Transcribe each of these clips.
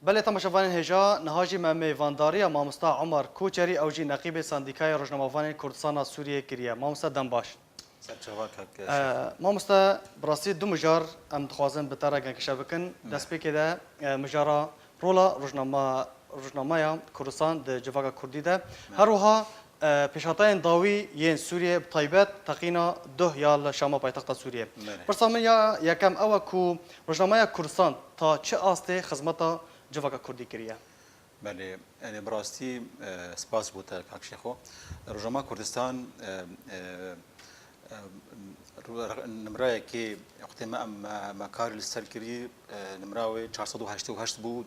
بله تماشاوان هجا نهاجی میوانداری مامستا عمر کوچری اوجی نقیب سندیکای روزنامه‌وان کردستان سوریه کریه مامستا دنباش مامستا براسی دو مجار ام دخوازن بتره گنکشه بکن دست بکی ده مجارا رولا روزنامه کردستان ده جواگا کردی ده هر وها پیشاتین داوی ین سوریه طیبت تقینا ده یا شام پایتخت سوریه برسامن یا یکم او کو روزنامه کردستان تا چه آسته خدمتا جواگا کردی کریه بله يعني براستي سپاس بوده کاک شیخو روزنامه کردستان نمرة كي وقت ما كار السلكري نمرة 488 بو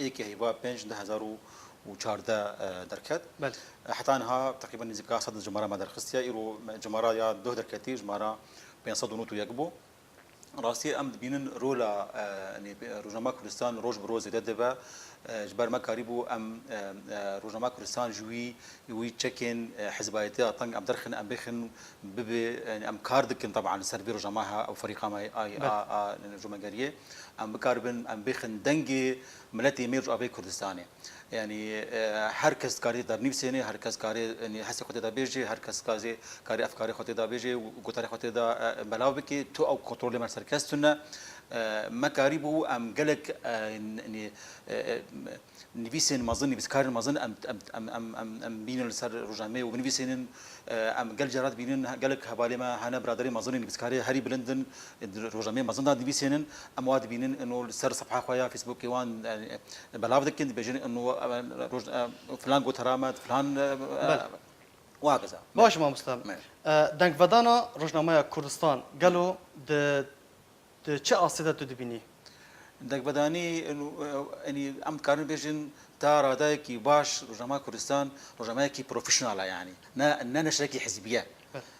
ايك هيبا 5014 دركت بله حتى انها تقريبا نزيكا صد جمارة ما درخستيا يرو جمارة يا دو دركتي جمارة 500 ونوتو يقبو راسي ام بينن رولا يعني روزنامه كردستان روج بروز دبا جبر ما قريبو ام روزنامه كردستان جوي وي تشكن حزبايتي طنق ام درخن ام بخن ببي يعني ام كاردكن طبعا سربي روزنامها او فريقها ما اي جماهيريه ام بكاربن ام بخن دنجي ملتي مير ابي كردستاني يعني هركز كاري در نفسيني هركز كاري يعني حسي خطي دا بيجي هركز كاري افكاري خطي دا بيجي وقطاري خطي دا بلاو بكي تو او كنترول مال سركستنا ما كاريبو ام قالك يعني نفيسين مازن بسكار مازن ام بين السر رجامي وبنفيسين ام قال جرات بينن قالك حوالي ما هنا برادري مازن بسكاري هاري بلندن رجامي مازن دا نفيسين امواد بينن انه السر صفحه خويا فيسبوك يوان بلاف ذك بيجن انه فلان قلت رامت فلان وهكذا باش ما مستم دنگ ودانا روزنامه کردستان قالوا د چه آسیده تو دبینی دك بداني انه يعني ام كارن بيجن تا راداي كي باش روزنامه كردستان روزنامه كي بروفيشنال يعني نا نشركي حزبيه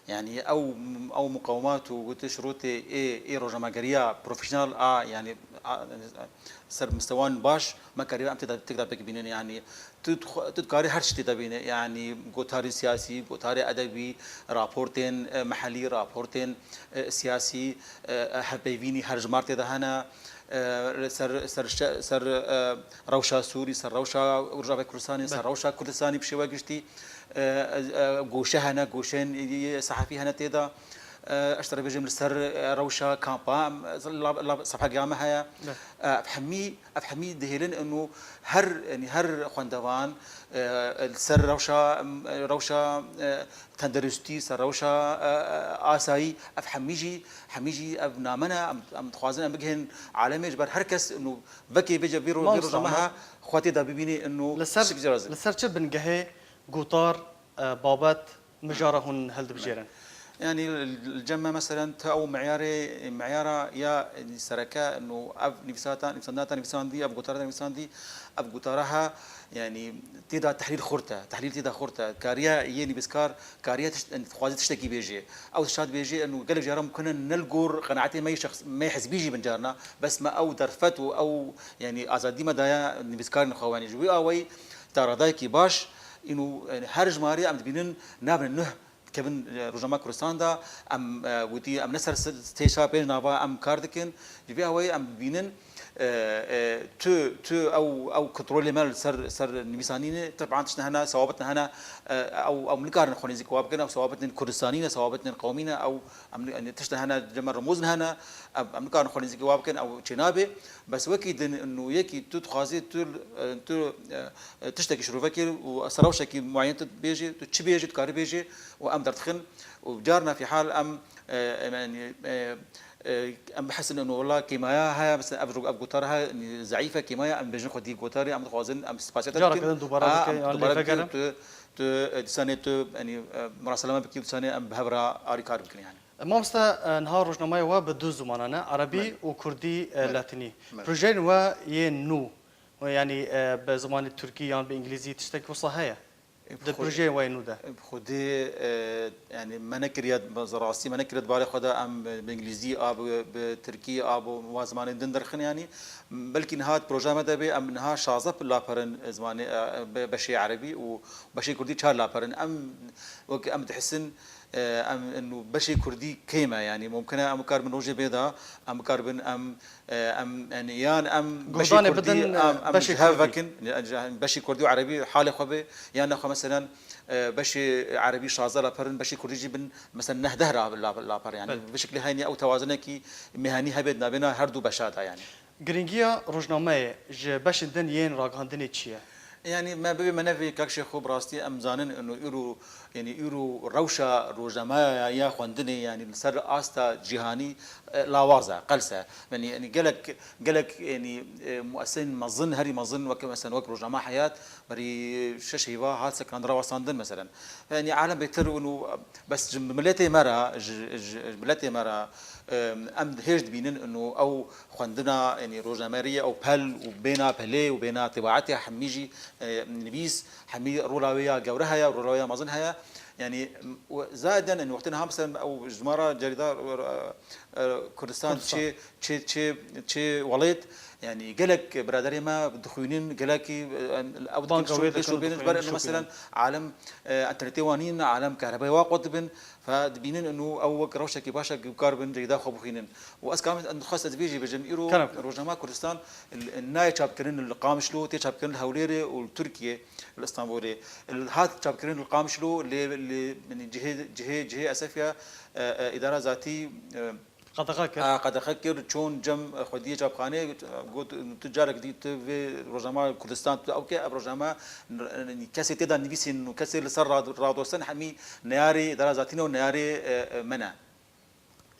يعني او مقاومات وقلت شروط اي روزنامه بروفيشنال يعني سر مستوان باش ما كاري ام تقدر بك بينين يعني تذكري هر شيء تبين يعني قطاري سياسي قطاري ادبي رابورتين محلي رابورتين سياسي حبيبيني هر جمارت هنا سر روشا سوري سر روشا رجاء كردستاني سر روشا كردستاني بشوا قشتي قوشه هنا قوشين صحفي هنا تيدا اشتري بجمل سر روشا كامبا صفحه قيامه هيا افهمي دهيلن انه هر خواندوان سر روشا تندرستي سر روشا آسایی حمیجی ابنامنا ام تخوازن ام بگهن عالمي جبر هركس انه بكي بيجي بيرو جماعه خواتي دا ببيني انه لسر چه بنگهه قطار بابت مجارهن هلد بجيرن يعني الجمه مثلا او معياره يا سركا انه اب نفسان دي اب قطارها نفسان دي اب قطارها يعني تيدا تحليل تيدا خورتا كاريا يني بسكار كاريا خوازي تشتكي بيجي او تشاد بيجي انه قال جارم كنا نلقور قناعتي ما شخص ما يحس بيجي من جارنا بس ما او درفته او يعني ازادي ما دايا بسكار نخواني جوي اوي ترى دايكي باش انه هر جماري ام تبينن نابن نه كابن روزنامه كردستان دا ام ودي ام نسر ستيشا بين نافا ام كاردكن جبي هواي ام بينن تو او كنترول مال سر نميسانين طبعا تشنا هنا ثوابتنا هنا او ملكار نخوني زي كواب او ثوابتنا كردستانيين ثوابتنا قومينا او تشنا هنا جمر رموزنا هنا ام ملكار نخوني زي كواب او جنابه بس وكيد انه يكي تو تخازي تو تشتكي شروفكي وصراوشكي معين بيجي تشي بيجي تكاري بيجي وام درتخن وجارنا في حال ام يعني ام بحس انه والله كيمايا هاي بس اب قطارها ضعيفه كيمايا ام بجن خدي قطاري ام خوازن ام سباسيات جارك دوباره تو سنه تو يعني مراسله بكي سنه ام بهبره اري كارب يعني مامستا نهار روزنامه و بدو زمانانه عربي وكردي لاتيني بروجين و ينو يعني بزمان التركي يعني بانجليزي تشتكي وصهايه البروجي وينو ده خدي يعني ما نكريت راسي ما نكريت بالي خدا ام بانجليزي اب بتركي اب وزمان دندرخن يعني بلكن هاد بروجا ماذا بي ام انها شازب لابرن زمان بشي عربي وبشي كردي شار لابرن ام تحسن ام انه بشي كردي كيما يعني ممكن ام كاربن روجي بيضاء ام كاربن ام يعني يان ام بشي جهداني كردي بدن ام بشي جهافكن بشي كردي وعربي حالي خبي يعني اخو مثلا بشي عربي شازر برن بشي كردي بن مثلا نهدهرا لا بر يعني بشكل هيني او توازنكي مهني هبدنا بنا هردو بشاده يعني گرنگیا روزنامه ج باش دن ین راگهاندنی چیه؟ يعني ما ببي منافي كاكشي خو براستي ام زانن انه يرو يعني يرو روشا روجما يا خوندني يعني سر استا جهاني لاوازا قلسه يعني قالك يعني مؤسسين مظن هري مظن وك مثلا وك روجما حياه بري ششيفا هات سكن رواساندن مثلا يعني عالم بيتر انه بس ملتي مرة ملتي مرة ام هيج بينن انه او خوندنا يعني روجماريه او بل وبينا بلي وبينا تبعاتها حميجي نبيس حمي رولاويه جورها رولاويه مظنها يعني زائدا انه وقتها مثلا او جماره جريده كردستان شي وليت يعني قالك برادري ما بدخوينين قالكي او دكتور بين انه مثلا عالم انترنتيوانين عالم كهرباء واقود بن فدبينين انه او روشه كي باشا كاربن جيدا خبوخينين واسكام ان خاصه تبيجي بجميرو روجما كردستان الناي شابكرين القامشلو تي شابكرين الهوليري والتركيه الاسطنبولي هات شابكرين القامشلو اللي من جهه اسفيا اداره ذاتي قد أفكر شون جم خديجة جابخانة قلت تجارك دي في روجما كردستان أو كي روجما كسي تدا نبيسي إنه كسي لسر رادوستان حمي نياري درازاتينه ونياري منا.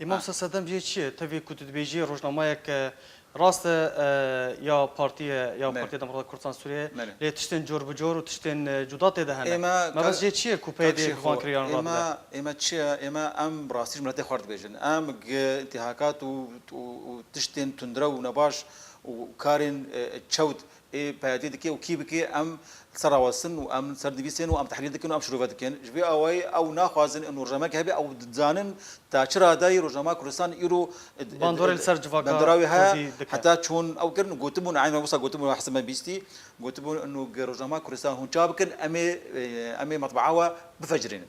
إمام صدام جي شيء تبي كنت بيجي روجنامه يك راست يا بارتيه دموکرات کردستان سوریه لی تشتن جور بجور و تشتن جدات ده هنه ما بس جي شيء كوبي دي فانكريان رابطه اما شيء اما ام براستيج ملتي خورد بيجن ام انتهاكات وتشتن تندرو ونباش وكارين تشود بيادي دكي وكيبكي ام سراوسن وام سردبيسن وام تحليل دكن وام شروفاتكن جبي اوي او ناخوازن انه رجماك هبي او زانن تاشرا داي رجما كردستان يرو باندور السرجفاكا باندراوي ها حتى تشون او كن قوتبون عين وصا قوتبون حسب ما بيستي قوتبون انه رجما كردستان هون جابكن امي مطبعه بفجرين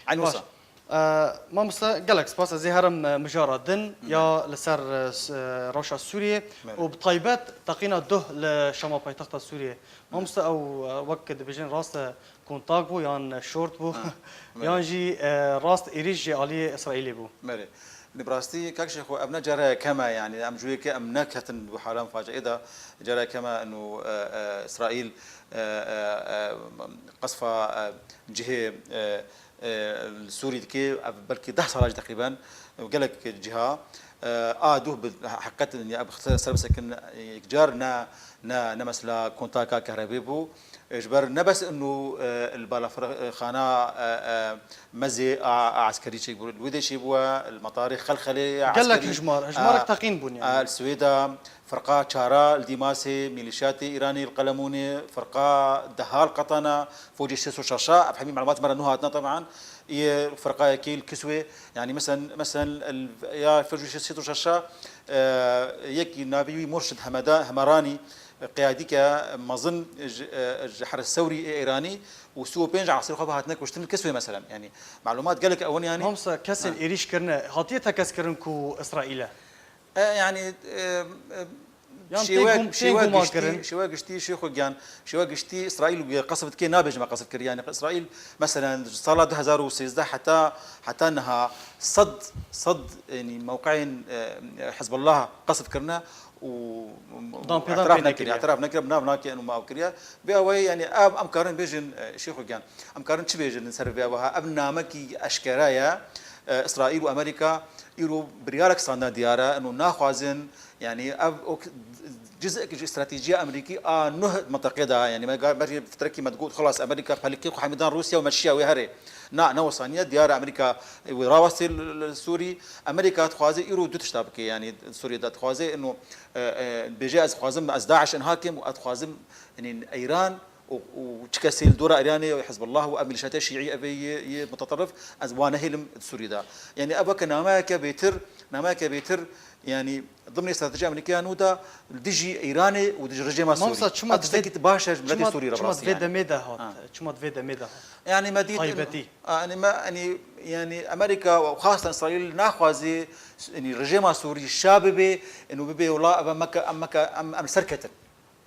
عين وصا ما مستا قالك سباس زي هرم مجاردن يا لسر روشا سوريا وبطيبات تقينا ده لشما بايتخت سوريا ما مستا او وقت بيجن راست كونتاك بو يان شورت بو يان جي راست إيريج علي إسرائيلي بو مري نبراستي كاكشي خو ابنا جرى كما يعني ام جوي كي ام نكهه بحالام فاجئه اذا جرى كما انه اسرائيل قصفه جهه السوري دكي بلكي 10 صلاج تقريبا وقال لك جهه دوه حقت اني اختصر بس كن جار نا مثلا كونتاكا كهربيبو اجبر نبس انه البالا خانه مزي عسكري شيء يقول الودي شيء بوا المطاري خلخلي عسكري قال لك هجمارك تقين بني السويدا فرقه شارا الديماسي ميليشيات ايراني القلموني فرقه دهال قطنه فوجي سيسو شاشا افهمي معلومات مره نهاتنا طبعا فرقه كيل كسوه يعني مثلا يا فوجي سيسو شاشا يكي نابي مرشد همراني قيادي كمظن الحرس الثوري ايراني وسو بينج عصير خبها هاتنك وشتن كسوه مثلا يعني معلومات قال لك اول يعني هم كسل ايريش كرنا هاتيتها كسكرن كو اسرائيل يعني شواقشتي شيخو جان شواقشتي اسرائيل قصفت كي نابج ما قصفت كر يعني اسرائيل مثلا صار 2016 حتى انها صد يعني موقعين حزب الله قصف كرنا اعتراف نكر بناكي انه ما اوكريا بيوي يعني امكارن بيجن شيخو جان امكارن تش بيجن نسرب بها ابنا مكي اشكرايا اسرائيل وامريكا يرو بريالك صانا ديارة انه ناخوازن يعني جزء استراتيجيه امريكي نه منطقه ده يعني ما فتركي ما تقول خلاص امريكا فلكي حميدان روسيا ومشيا وهري نوصانيه ديار امريكا وراوسي السوري امريكا تخوازي يرو دو تشتابكي يعني سوريا تخوازي انه بيجي از خوازم از داعش انهاكم واتخوازم يعني ايران وتكسيل دورة إيرانية وحزب الله وميليشيات الشيعية أبي متطرف أزوانه لم سوريا يعني أبا كنامك بيتر نماك بيتر يعني ضمن استراتيجيه امريكيه نودا ديجي ايراني وديجي رجيم سوري مامسا شما اتشتكت باشا بلاد سوري شما راسي تفيدا يعني ميدا هات شما تفيدا ميدا هات يعني ما ديت خايبتي يعني ما يعني امريكا وخاصه اسرائيل ناخذ يعني رجيم سوري الشاببه انه بيبي والله ام سركت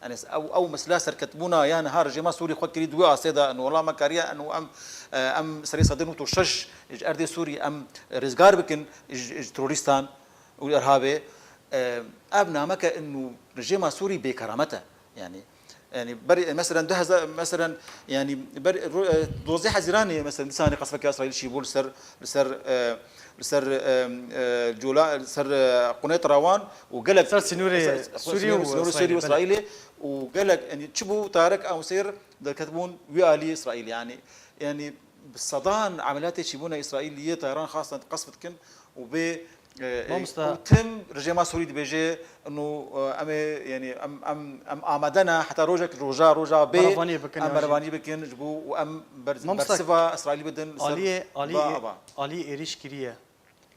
يعني او مسلا سركت بونا يعني نهار رجيم سوري خو كريد ويا سيدا انه والله ما كاريا انه ام سري صدنو توشش اردي سوري ام رزقار بكن تروريستان والارهابي ابنا مكا انه رجيم سوري بكرامته يعني بري مثلا مثلا يعني بري دوزي حزيراني مثلا لساني قصفك اسرائيل شيبول سر جولا سر قنيط روان وقلق سر سنوري سوري واسرائيلي وقلق يعني تشبو طارق او سير كتبون ويالي اسرائيل يعني بالصدان عمليات يشيبونها اسرائيليه طيران خاصه قصفت كن وب وتم رجيم سوري بيجي انه ام يعني ام امدنا حتى روجا بي مرفاني بكن جبو وام برسفا اسرائيل بدن علي ايريش كريه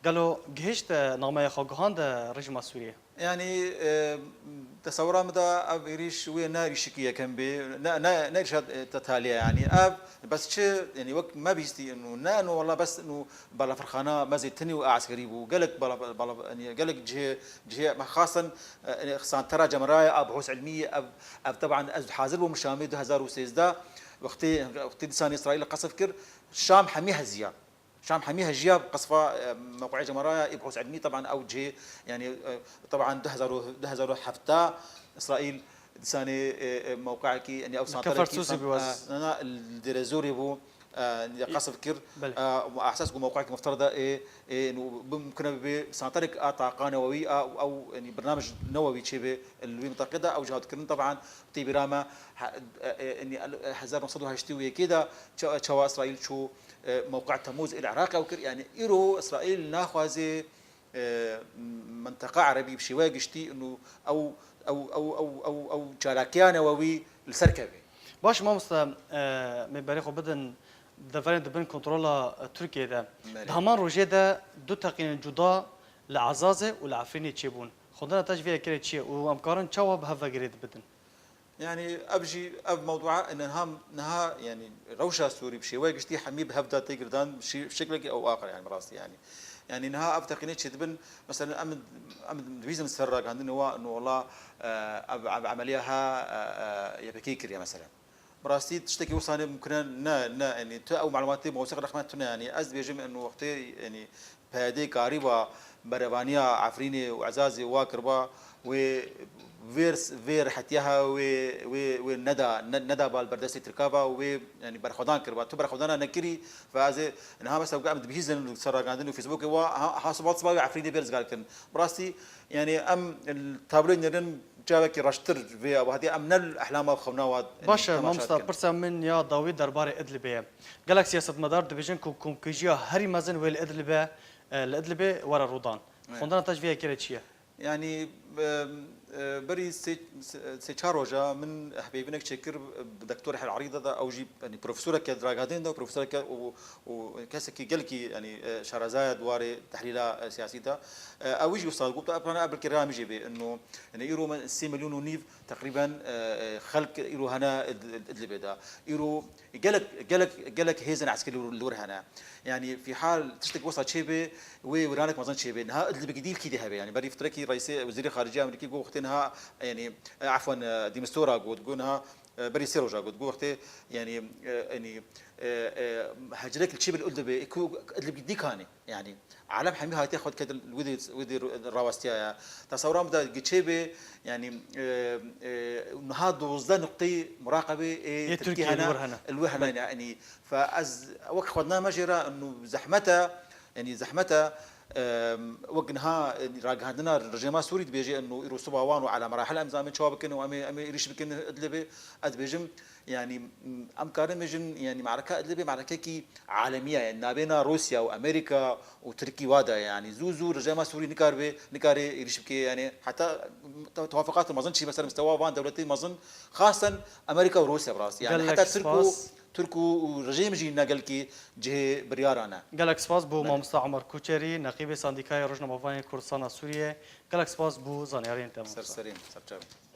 قالوا جهشت نامه خاغهاند رجيم سوريا يعني تصورا مدى اب ايريش وين ناري شكيه كان بي ناري تتاليه يعني اب بس شيء يعني وقت ما بيستي انه نانو والله بس انه بلا فرخانه ما زي تني وعسكري وقالك بلا يعني قالك جهه خاصه خصان ترى جمرايا اب بحوث علميه اب طبعا حاضر ومشامد 2006 وقت لسان اسرائيل قصف كر الشام حميها زياد شام حميها جياب قصفة موقع جمرايا يبحث علمي طبعا او جي يعني طبعا دهزرو حفتا اسرائيل لساني موقعك يعني او سانتركي انا الديريزوري بو قصف كر واحساس موقعك مفترضه انه ممكن بسانترك طاقه نوويه او يعني برنامج نووي تشبه اللي منطقه او جهات كرن طبعا تيبراما اني حزار مصدوها هشتوي كده تشوا اسرائيل شو موقع تموز العراق او يعني ايرو اسرائيل ناخذ منطقه عربيه بشواق اشتي انه او جالاكيا نووي السركبه باش ما مست من بريخو بدن دفرين دبن كنترولا تركيا ده همان روجي ده دو تقين جدا لعزازه والعفريني تشيبون خدنا تاج فيها كريت شيء وامكارن تشوا بهذا جريد بدن يعني ابجي موضوع ان نها يعني روشه سوري بشي واجشتي حميب هبدا تيقردان بشكل او اخر يعني براسي يعني نها ابتقينيت شدبن مثلا ام فيزن سرق عندنا هو انه والله عمليها يبكيكر مثلا براسي تشتكي وصاني ممكن يعني او معلوماتي موثقه رقماتنا يعني از بيجم انه وقت يعني بهدي قريبه بربانيه عفريني وعزازي واكربا و فير حتيها و ندى بالبردسي تركابا و يعني برخدان كربا تو برخدان نكري فازي انها مثلا قامت بهيزن سرق عندنا فيسبوك و حاسبات صباوي عفريني بيرز قالكن براسي يعني ام التابلين نرن جابك راشتر في ابو هذه امن الاحلام وخوناوات باشا مامستا برسا من يا داوي درباري ادلبيه قالك سياسه مدار ديفيجن كوم كيجيا هري مازن ويل ادلبه الادلبه ورا رودان خندنا تاج فيها كريتشيا يعني بري سيتشاروجا من حبيبنا شكر دكتور العريضه ده او جيب يعني بروفيسور كدراغادين ده بروفيسور وكاسكي جلكي يعني شارزايد واري تحليل سياسي ده او يجي استاذ قلت انا قبل كلام يجي انه يعني ايرو 6 مليون ونيف تقريبا خلق ايرو هنا ادلب ده ايرو جلك هيزن عسكري اللور هنا يعني في حال تشتكي وسط شيبه وورانك مازن شيبه انها ادلب جديد كده يعني بري فتركي رئيس وزير الخارجيه الامريكي جو وقتها يعني عفوا ديمستورا قلنا بري سيروجا قلت وقتها يعني هجرك الشيب الادلب ادلب جديد كان يعني عالم حمي هاي تاخذ كذا ودي الرواستيا تصور مدى جيتشيبه يعني هذا وزن نقطه مراقبه تركيا الوهنا يعني فاز وقت خدنا مجرى انه زحمته وقنها راجعنا رجما سوري بيجي انه يرو صباوان على مراحل امزام شوابكن وامي ريش بكن ادلبه ادبيجم يعني امكان مجن يعني معركه ادلبه معركه كي عالميه يعني بين روسيا وامريكا وتركيا وادا يعني زوزو رجما سوري نكاري ريش بكي يعني حتى توافقات ما ظنش مثلا مستوى بان دولتين ما ظن خاصه امريكا وروسيا براس يعني حتى تركو ورجيم جي نقل كي جه بريارانا گلک سپاس بو مامستا عمر کوچری نقیب سندیکای روزنامه‌نگاری کردستان سوریه گلک سپاس بو زانیارین تمام سرسرين سرچاوي